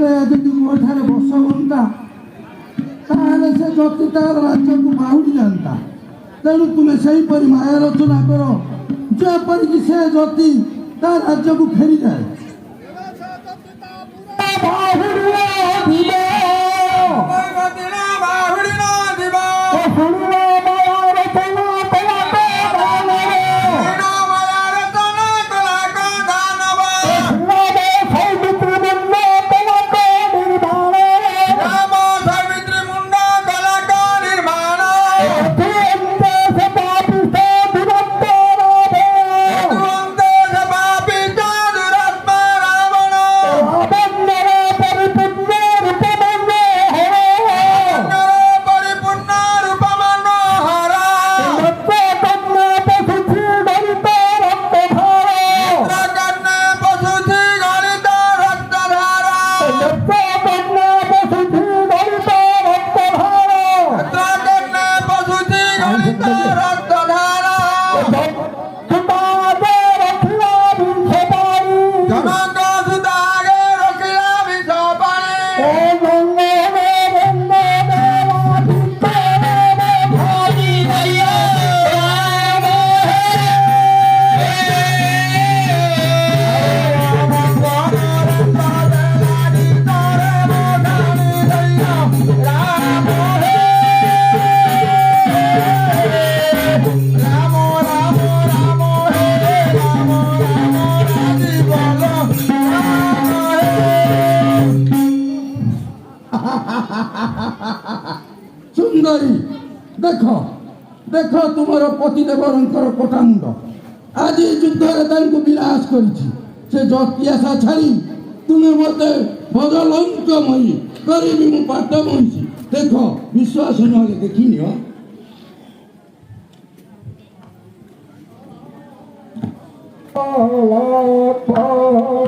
ଯଦି ମୋ ଠାରେ ବର୍ଷ ହୁଅନ୍ତା ତାହେଲେ ସେ ଯତି ତାର ରାଜ୍ୟକୁ ବାହୁଡ଼ି ଯାଆନ୍ତା। ତେଣୁ ତୁମେ ସେହିପରି ମାୟା ରଚନା କର ଯେପରିକି ସେ ଯତି ତା ରାଜ୍ୟକୁ ଫେରିଯାଏ। ସୁନ୍ଦରୀ ଦେଖ ଦେଖ ତୁମର ପତିଦେବଙ୍କର କୋଟାମୁଣ୍ଡ ଆଜି ଯୁଦ୍ଧରେ ତାଙ୍କୁ ବିନାଶ କରିଛି। ସେ ଯତି ଆଶା ଛାଡ଼ି ତୁମେ ମୋତେ ଭଜଲଙ୍କମୟୀ କରିବି ମୁଁ ପାଠ ମହିଷି। ଦେଖ ବିଶ୍ୱାସ ନହେଲେ ଦେଖିନିଅ। Oh,